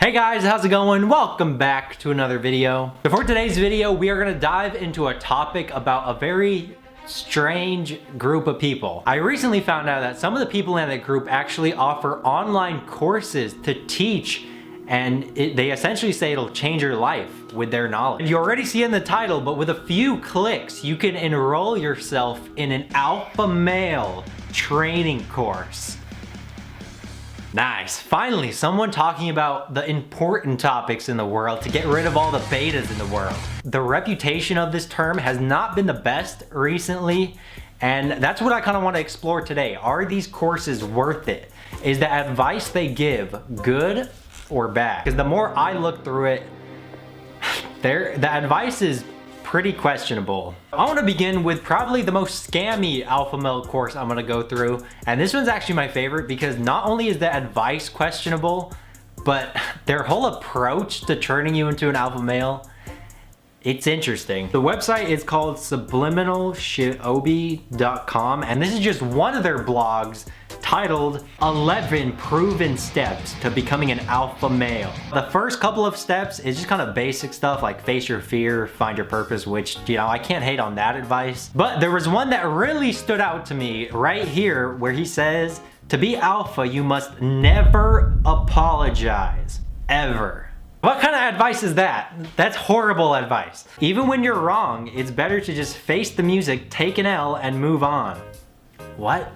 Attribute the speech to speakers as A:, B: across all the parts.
A: Hey guys, how's it going? Welcome back to another video. Before today's video, we are gonna dive into a topic about a very strange group of people. I recently found out that some of the people in that group actually offer online courses to teach, and they essentially say it'll change your life with their knowledge. You already see in the title, but with a few clicks, you can enroll yourself in an alpha male training course. Nice. Finally, someone talking about the important topics in the world to get rid of all the betas in the world. The reputation of this term has not been the best recently, and that's what I kind of want to explore today. Are these courses worth it? Is the advice they give good or bad? Because the more I look through it, the advice is pretty questionable. I want to begin with probably the most scammy alpha male course I'm going to go through, and this one's actually my favorite because not only is the advice questionable, but their whole approach to turning you into an alpha male, it's interesting. The website is called subliminalshiobi.com, and this is just one of their blogs titled 11 Proven Steps to Becoming an Alpha Male. The first couple of steps is just kind of basic stuff like face your fear, find your purpose, which, you know, I can't hate on that advice. But there was one that really stood out to me right here where he says, to be alpha, you must never apologize, ever. What kind of advice is that? That's horrible advice. Even when you're wrong, it's better to just face the music, take an L, and move on. What?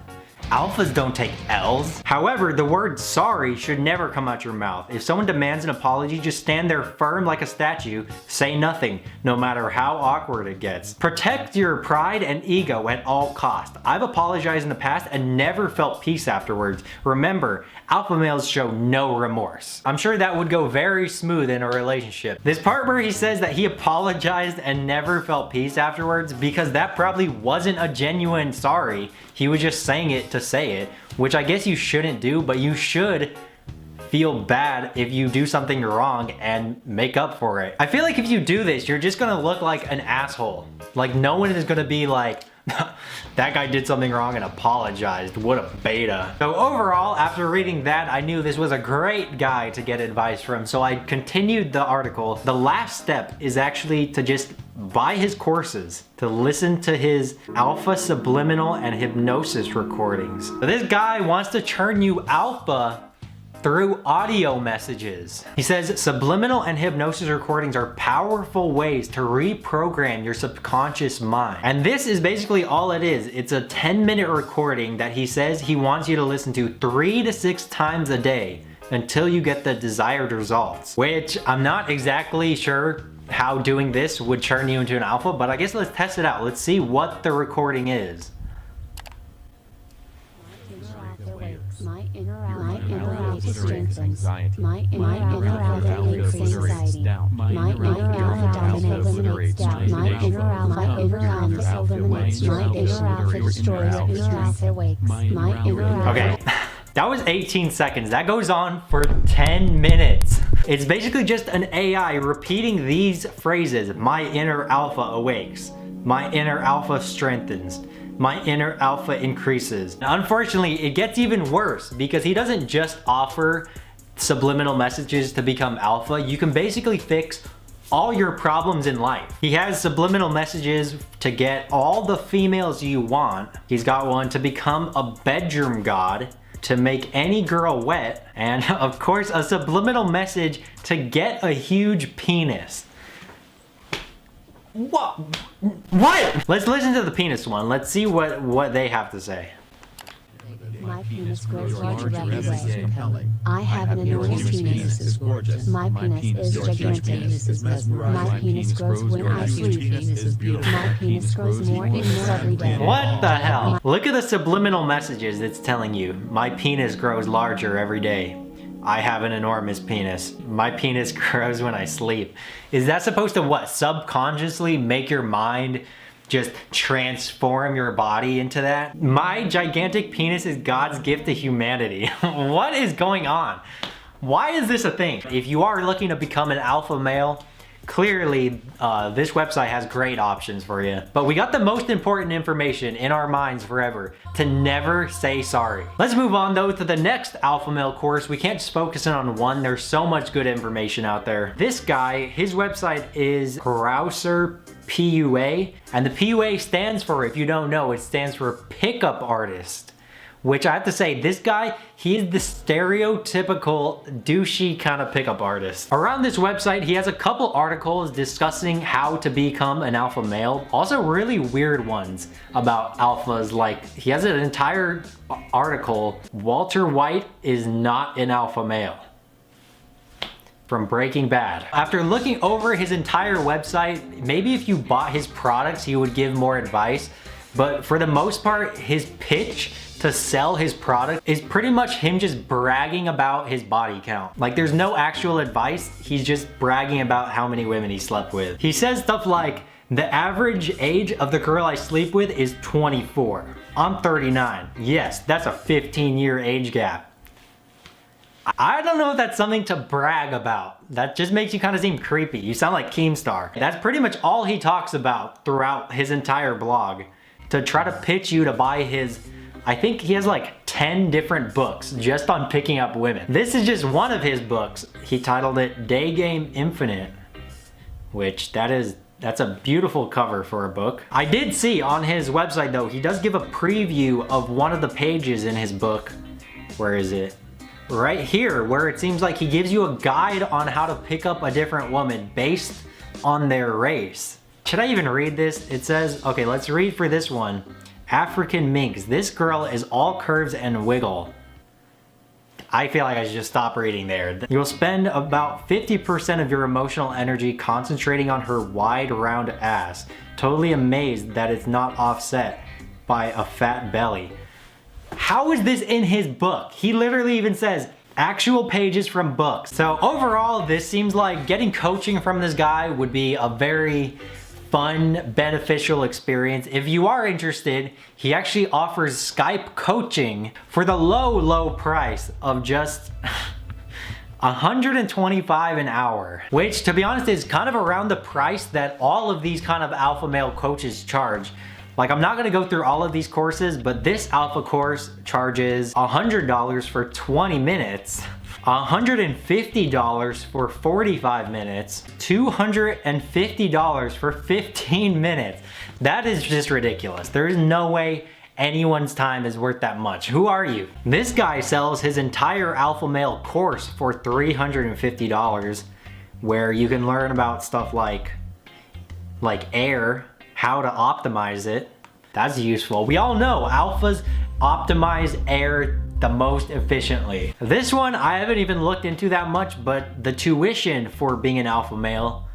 A: Alphas don't take L's. However, the word sorry should never come out your mouth. If someone demands an apology, just stand there firm like a statue, say nothing, no matter how awkward it gets. Protect your pride and ego at all costs. I've apologized in the past and never felt peace afterwards. Remember, alpha males show no remorse. I'm sure that would go very smooth in a relationship. This part where he says that he apologized and never felt peace afterwards, because that probably wasn't a genuine sorry. He was just saying it to say it, which I guess you shouldn't do, but you should feel bad if you do something wrong and make up for it. I feel like if you do this, you're just gonna look like an asshole. Like, no one is gonna be like, that guy did something wrong and apologized. What a beta. So overall, after reading that, I knew this was a great guy to get advice from, so I continued the article. The last step is actually to just buy his courses, to listen to his alpha, subliminal, and hypnosis recordings. So this guy wants to turn you alpha through audio messages. He says subliminal and hypnosis recordings are powerful ways to reprogram your subconscious mind. And this is basically all it is. It's a 10-minute recording that he says he wants you to listen to 3 to 6 times a day until you get the desired results, which I'm not exactly sure how doing this would turn you into an alpha, but I guess let's test it out. Let's see what the recording is.
B: My inner alpha strengthens. My inner alpha increases anxiety. My inner alpha eliminates doubt. My inner alpha eliminates. My inner alpha destroys. My inner alpha wakes. My inner alpha.
A: Okay, that was 18 seconds. That goes on for 10 minutes. It's basically just an AI repeating these phrases. My inner alpha awakes. My inner alpha strengthens. My inner alpha increases. Unfortunately, it gets even worse because he doesn't just offer subliminal messages to become alpha. You can basically fix all your problems in life. He has subliminal messages to get all the females you want. He's got one to become a bedroom god, to make any girl wet, and of course a subliminal message to get a huge penis. What? Let's listen to the penis one. Let's see what they have to say.
B: My penis grows larger every day. I have an enormous penis. My penis is gigantic. My penis grows when I sleep. My penis grows more and more every day.
A: What the hell? Look at the subliminal messages it's telling you. My penis grows larger every day. I have an enormous penis. My penis grows when I sleep. Is that supposed to what? Subconsciously make your mind just transform your body into that? My gigantic penis is God's gift to humanity. What is going on? Why is this a thing? If you are looking to become an alpha male, Clearly, this website has great options for you. But we got the most important information in our minds forever: to never say sorry. Let's move on though to the next alpha male course. We can't just focus in on one. There's so much good information out there. This guy, his website is Browser PUA, and the PUA stands for, if you don't know, it stands for Pickup Artist. Which I have to say, this guy, he is the stereotypical douchey kind of pickup artist. Around this website, he has a couple articles discussing how to become an alpha male. Also really weird ones about alphas. Like, he has an entire article, Walter White is not an alpha male, from Breaking Bad. After looking over his entire website, maybe if you bought his products, he would give more advice. But for the most part, his pitch to sell his product is pretty much him just bragging about his body count. Like, there's no actual advice. He's just bragging about how many women he slept with. He says stuff like, the average age of the girl I sleep with is 24. I'm 39. Yes, that's a 15-year age gap. I don't know if that's something to brag about. That just makes you kind of seem creepy. You sound like Keemstar. That's pretty much all he talks about throughout his entire blog, to try to pitch you to buy his, I think he has like 10 different books just on picking up women. This is just one of his books. He titled it Day Game Infinite, which that's a beautiful cover for a book. I did see on his website though, he does give a preview of one of the pages in his book. Where is it? Right here, where it seems like he gives you a guide on how to pick up a different woman based on their race. Should I even read this? It says, okay, let's read for this one. African minx. This girl is all curves and wiggle. I feel like I should just stop reading there. You'll spend about 50% of your emotional energy concentrating on her wide, round ass, totally amazed that it's not offset by a fat belly. How is this in his book? He literally even says, actual pages from books. So overall, this seems like getting coaching from this guy would be a very fun, beneficial experience. If you are interested, he actually offers Skype coaching for the low price of just $125 an hour, which to be honest is kind of around the price that all of these kind of alpha male coaches charge. Like, I'm not gonna go through all of these courses, but this alpha course charges $100 for 20 minutes, $150 for 45 minutes, $250 for 15 minutes. That is just ridiculous. There is no way anyone's time is worth that much. Who are you? This guy sells his entire alpha male course for $350, where you can learn about stuff like air, how to optimize it. That's useful. We all know alphas optimize air the most efficiently. This one I haven't even looked into that much, but the tuition for being an alpha male,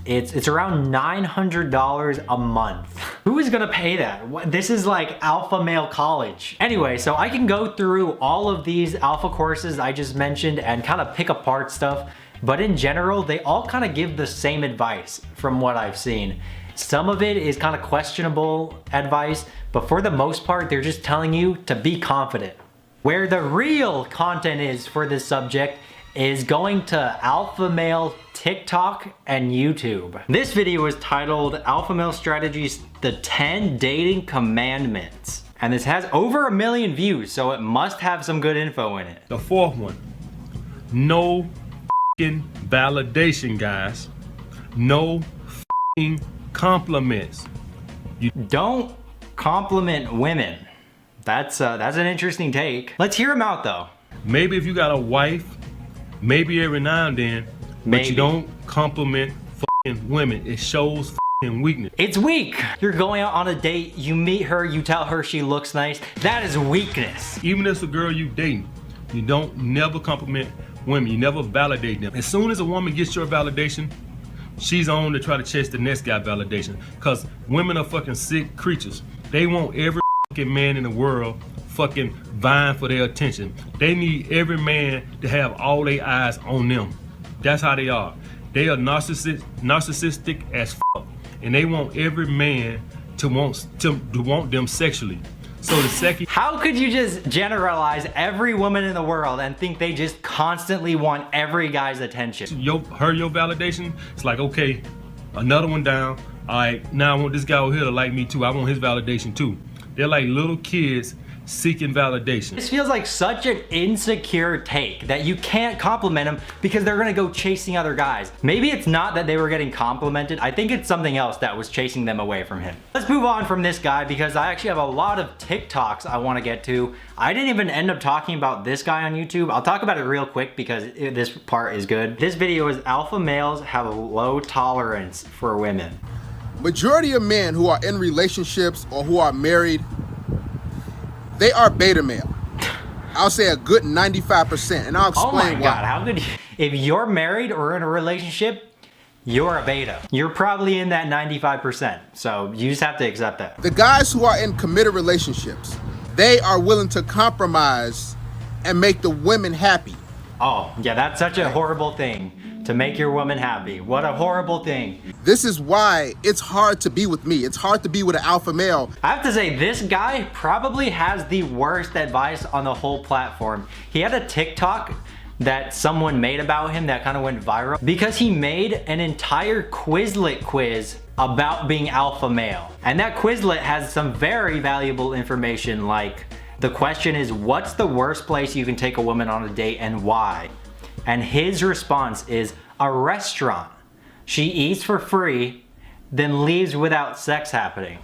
A: it's around $900 a month. Who is gonna pay that? This is like alpha male college. Anyway, so I can go through all of these alpha courses I just mentioned and kind of pick apart stuff, but in general, they all kind of give the same advice from what I've seen. Some of it is kind of questionable advice, but for the most part, they're just telling you to be confident. Where the real content is for this subject is going to alpha male TikTok and YouTube. This video is titled Alpha Male Strategies, the 10 Dating Commandments. And this has over 1 million views, so it must have some good info in it.
C: The fourth one, no f***ing validation, guys. No f***ing compliments.
A: You don't compliment women. That's an interesting take. Let's hear him out though.
C: Maybe if you got a wife, maybe every now and then, but you don't compliment f***ing women. It shows f***ing weakness.
A: It's weak. You're going out on a date, you meet her, you tell her she looks nice. That is weakness.
C: Even if it's a girl you dating, you don't never compliment women. You never validate them. As soon as a woman gets your validation, she's on to try to chase the next guy validation. Cause women are fucking sick creatures. They want every fucking man in the world fucking vying for their attention. They need every man to have all their eyes on them. That's how they are. They are narcissistic as fuck. And they want every man to want them sexually. So the second,
A: How could you just generalize every woman in the world and think they just constantly want every guy's attention?
C: your validation, it's like, okay, another one down. All right, now I want this guy over here to like me too. I want his validation too. They're like little kids seeking validation.
A: This feels like such an insecure take that you can't compliment them because they're gonna go chasing other guys. Maybe it's not that they were getting complimented. I think it's something else that was chasing them away from him. Let's move on from this guy because I actually have a lot of TikToks I wanna get to. I didn't even end up talking about this guy on YouTube. I'll talk about it real quick because this part is good. This video is alpha males have a low tolerance for women.
D: Majority of men who are in relationships or who are married, they are beta male. I'll say a good 95%, and I'll explain why.
A: Oh my God, how could you? If you're married or in a relationship, you're a beta. You're probably in that 95%, so you just have to accept that.
D: The guys who are in committed relationships, they are willing to compromise and make the women happy.
A: Oh, yeah, that's such a horrible thing, to make your woman happy. What a horrible thing.
D: This is why it's hard to be with me. It's hard to be with an alpha male.
A: I have to say, this guy probably has the worst advice on the whole platform. He had a TikTok that someone made about him that kind of went viral because he made an entire Quizlet quiz about being alpha male. And that Quizlet has some very valuable information, like the question is, what's the worst place you can take a woman on a date and why? And his response is a restaurant. She eats for free, then leaves without sex happening.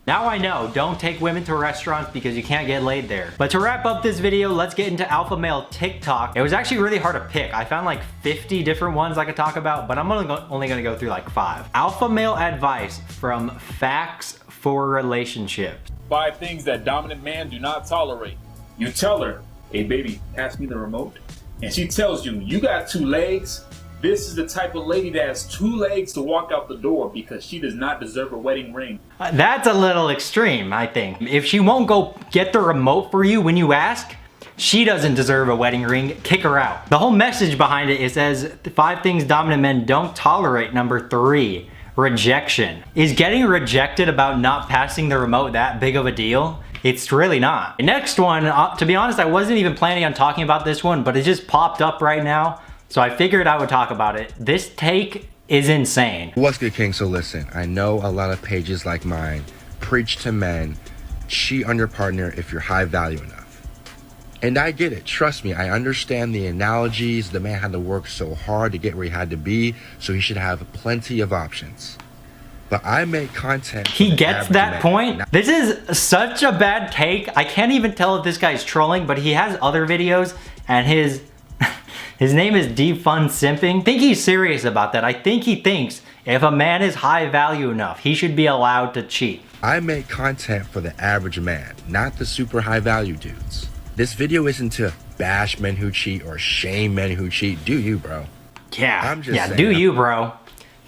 A: Now I know, don't take women to restaurants because you can't get laid there. But to wrap up this video, let's get into alpha male TikTok. It was actually really hard to pick. I found like 50 different ones I could talk about, but I'm only gonna go through like 5. Alpha male advice from Facts for Relationships.
E: 5 things that dominant men do not tolerate. You tell her, hey baby, pass me the remote. And she tells you, you got 2 legs. This is the type of lady that has 2 legs to walk out the door because she does not deserve a wedding ring.
A: That's a little extreme, I think. If she won't go get the remote for you when you ask, she doesn't deserve a wedding ring. Kick her out. The whole message behind it, it says 5 things dominant men don't tolerate. Number 3, rejection. Is getting rejected about not passing the remote that big of a deal? It's really not. The next one, to be honest, I wasn't even planning on talking about this one, but it just popped up right now, so I figured I would talk about it. This take is insane.
F: What's good, King? So listen, I know a lot of pages like mine preach to men, cheat on your partner if you're high value enough. And I get it, trust me, I understand the analogies. The man had to work so hard to get where he had to be, so he should have plenty of options. But I make content.
A: He gets that point. This is such a bad take. I can't even tell if this guy's trolling, but he has other videos and his name is Defund Simping. I think he's serious about that. I think he thinks if a man is high value enough, he should be allowed to cheat.
F: I make content for the average man, not the super high value dudes. This video isn't to bash men who cheat or shame men who cheat. Do you, bro?
A: Yeah,
F: I'm just saying.
A: Do you, bro?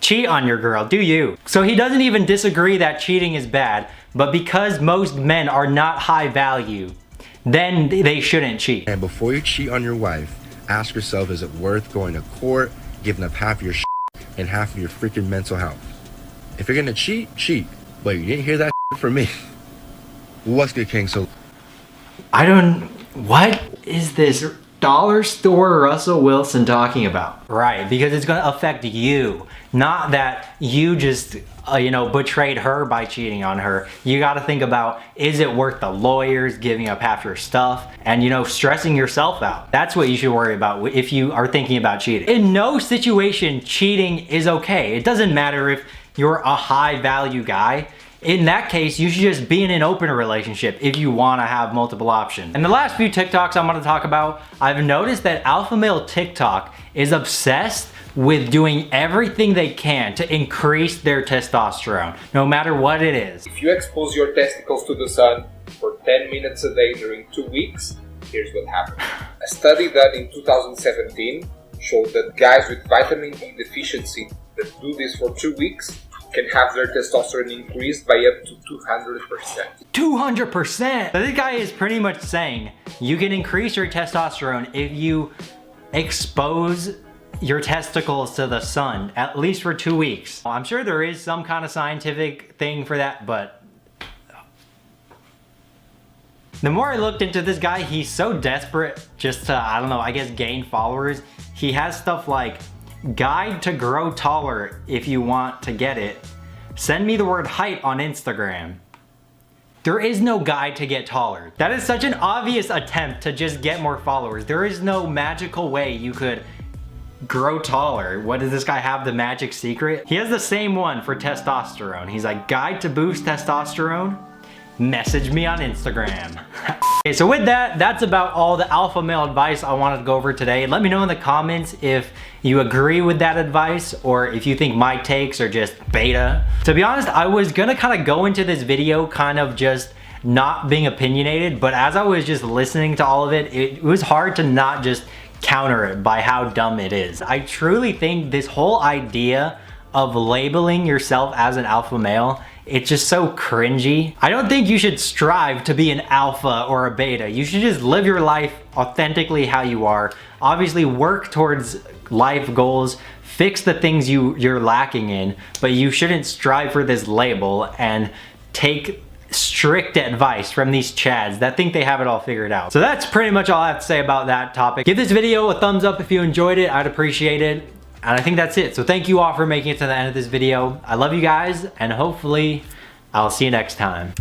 A: Cheat on your girl, do you? So he doesn't even disagree that cheating is bad, but because most men are not high value, then they shouldn't cheat.
F: And before you cheat on your wife, ask yourself, is it worth going to court, giving up half your and half of your freaking mental health? If you're gonna cheat, cheat. But you didn't hear that from me. What's good, King? So
A: what is this dollar store Russell Wilson talking about? Right, because it's gonna affect you. Not that you just, betrayed her by cheating on her. You gotta think about, is it worth the lawyers, giving up half your stuff, and stressing yourself out? That's what you should worry about if you are thinking about cheating. In no situation, cheating is okay. It doesn't matter if you're a high value guy. In that case, you should just be in an open relationship if you want to have multiple options. And the last few TikToks I'm going to talk about, I've noticed that alpha male TikTok is obsessed with doing everything they can to increase their testosterone, no matter what it is.
G: If you expose your testicles to the sun for 10 minutes a day during 2 weeks, here's what happened. A study done in 2017 showed that guys with vitamin D deficiency that do this for 2 weeks can have their testosterone increased by up to 200%.
A: 200%! So this guy is pretty much saying you can increase your testosterone if you expose your testicles to the sun, at least for 2 weeks. I'm sure there is some kind of scientific thing for that, but The more I looked into this guy, he's so desperate just to, I don't know, I guess gain followers. He has stuff like, guide to grow taller if you want to get it. Send me the word height on Instagram. There is no guide to get taller. That is such an obvious attempt to just get more followers. There is no magical way you could grow taller. What does this guy have, the magic secret? He has the same one for testosterone. He's like, guide to boost testosterone? Message me on Instagram. Okay, so with that, that's about all the alpha male advice I wanted to go over today. Let me know in the comments if you agree with that advice or if you think my takes are just beta. To be honest, I was gonna kind of go into this video kind of just not being opinionated, but as I was just listening to all of it, it was hard to not just counter it by how dumb it is. I truly think this whole idea of labeling yourself as an alpha male, it's just so cringy. I don't think you should strive to be an alpha or a beta. You should just live your life authentically how you are. Obviously work towards life goals, fix the things you're lacking in, but you shouldn't strive for this label and take strict advice from these chads that think they have it all figured out. So that's pretty much all I have to say about that topic. Give this video a thumbs up if you enjoyed it. I'd appreciate it. And I think that's it. So thank you all for making it to the end of this video. I love you guys, and hopefully I'll see you next time.